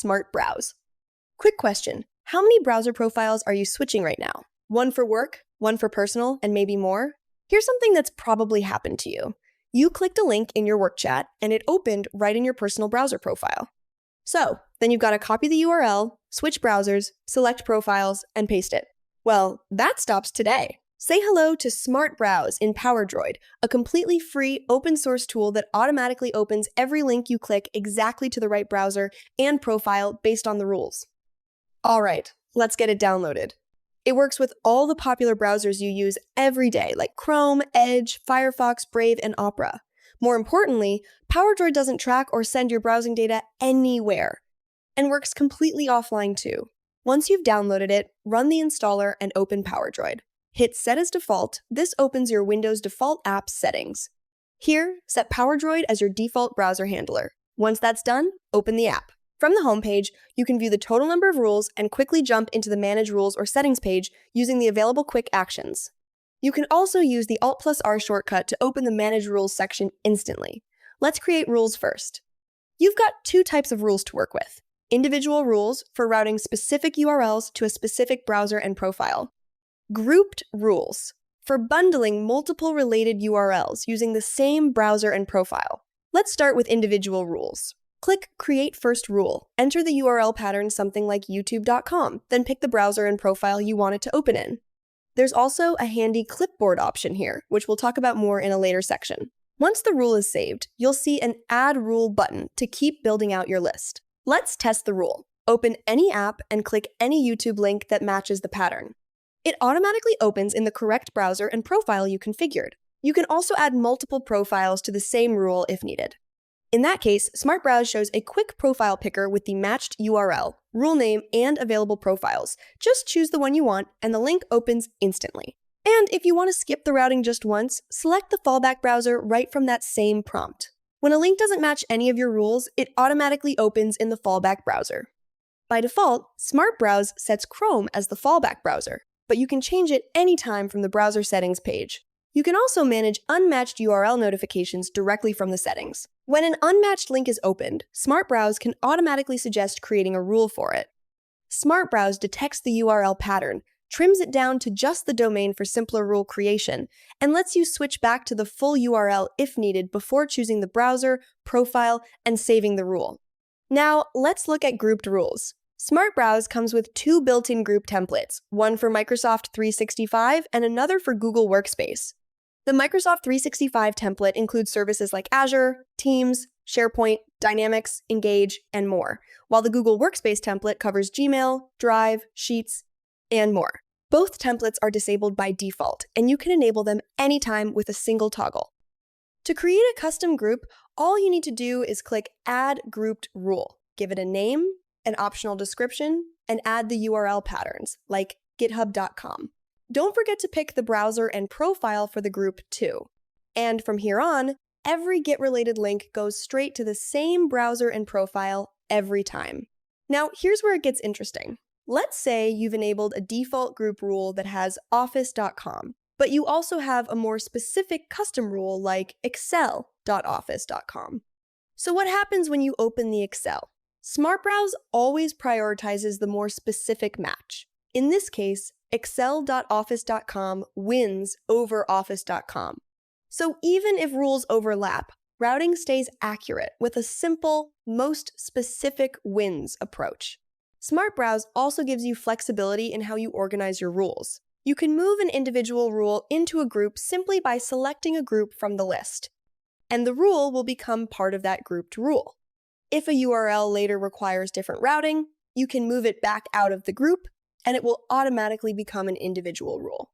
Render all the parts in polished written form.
Smart Browse. Quick question, how many browser profiles are you switching right now? One for work, one for personal, and maybe more? Here's something that's probably happened to you. You clicked a link in your work chat, and it opened right in your personal browser profile. So, then you've got to copy the URL, switch browsers, select profiles, and paste it. Well, that stops today. Say hello to Smart Browse in PowerDroid, a completely free open-source tool that automatically opens every link you click exactly to the right browser and profile based on the rules. All right, let's get it downloaded. It works with all the popular browsers you use every day, like Chrome, Edge, Firefox, Brave, and Opera. More importantly, PowerDroid doesn't track or send your browsing data anywhere, and works completely offline too. Once you've downloaded it, run the installer and open PowerDroid. Hit Set as Default. This opens your Windows default app settings. Here, set PowerDroid as your default browser handler. Once that's done, open the app. From the homepage, you can view the total number of rules and quickly jump into the Manage Rules or Settings page using the available quick actions. You can also use the Alt+R shortcut to open the Manage Rules section instantly. Let's create rules first. You've got two types of rules to work with. Individual rules for routing specific URLs to a specific browser and profile. Grouped rules for bundling multiple related URLs using the same browser and profile. Let's start with individual rules. Click Create First Rule. Enter the URL pattern something like youtube.com, then pick the browser and profile you want it to open in. There's also a handy clipboard option here, which we'll talk about more in a later section. Once the rule is saved, you'll see an Add Rule button to keep building out your list. Let's test the rule. Open any app and click any YouTube link that matches the pattern. It automatically opens in the correct browser and profile you configured. You can also add multiple profiles to the same rule if needed. In that case, Smart Browse shows a quick profile picker with the matched URL, rule name, and available profiles. Just choose the one you want, and the link opens instantly. And if you want to skip the routing just once, select the fallback browser right from that same prompt. When a link doesn't match any of your rules, it automatically opens in the fallback browser. By default, Smart Browse sets Chrome as the fallback browser, but you can change it anytime from the browser settings page. You can also manage unmatched URL notifications directly from the settings. When an unmatched link is opened, Smart Browse can automatically suggest creating a rule for it. Smart Browse detects the URL pattern, trims it down to just the domain for simpler rule creation, and lets you switch back to the full URL if needed before choosing the browser, profile, and saving the rule. Now, let's look at grouped rules. Smart Browse comes with two built-in group templates, one for Microsoft 365 and another for Google Workspace. The Microsoft 365 template includes services like Azure, Teams, SharePoint, Dynamics, Engage, and more, while the Google Workspace template covers Gmail, Drive, Sheets, and more. Both templates are disabled by default, and you can enable them anytime with a single toggle. To create a custom group, all you need to do is click Add Grouped Rule, give it a name, an optional description, and add the URL patterns, like github.com. Don't forget to pick the browser and profile for the group too. And from here on, every Git-related link goes straight to the same browser and profile every time. Now, here's where it gets interesting. Let's say you've enabled a default group rule that has office.com, but you also have a more specific custom rule like excel.office.com. So what happens when you open the Excel? Smart Browse always prioritizes the more specific match. In this case, excel.office.com wins over office.com. So even if rules overlap, routing stays accurate with a simple, most specific wins approach. Smart Browse also gives you flexibility in how you organize your rules. You can move an individual rule into a group simply by selecting a group from the list, and the rule will become part of that grouped rule. If a URL later requires different routing, you can move it back out of the group, and it will automatically become an individual rule.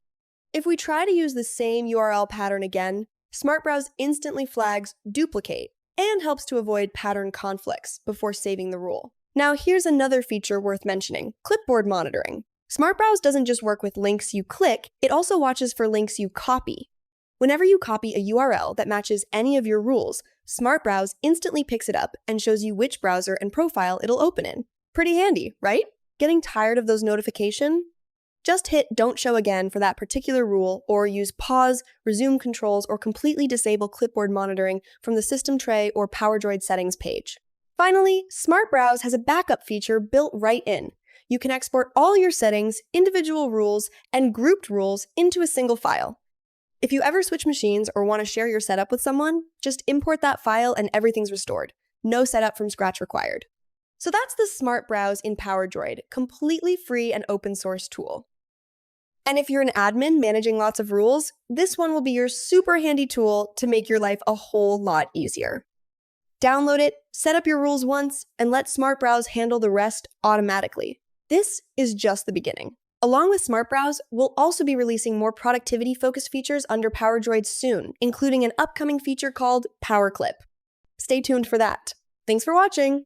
If we try to use the same URL pattern again, Smart Browse instantly flags duplicate and helps to avoid pattern conflicts before saving the rule. Now here's another feature worth mentioning, clipboard monitoring. Smart Browse doesn't just work with links you click, it also watches for links you copy. Whenever you copy a URL that matches any of your rules, Smart Browse instantly picks it up and shows you which browser and profile it'll open in. Pretty handy, right? Getting tired of those notifications? Just hit Don't Show Again for that particular rule, or use Pause, Resume Controls, or completely disable clipboard monitoring from the System Tray or PowerDroid settings page. Finally, Smart Browse has a backup feature built right in. You can export all your settings, individual rules, and grouped rules into a single file. If you ever switch machines or want to share your setup with someone, just import that file and everything's restored. No setup from scratch required. So that's the Smart Browse in PowerDroid, completely free and open source tool. And if you're an admin managing lots of rules, this one will be your super handy tool to make your life a whole lot easier. Download it, set up your rules once, and let Smart Browse handle the rest automatically. This is just the beginning. Along with Smart Browse, we'll also be releasing more productivity-focused features under PowerDroid soon, including an upcoming feature called Power Clip. Stay tuned for that. Thanks for watching!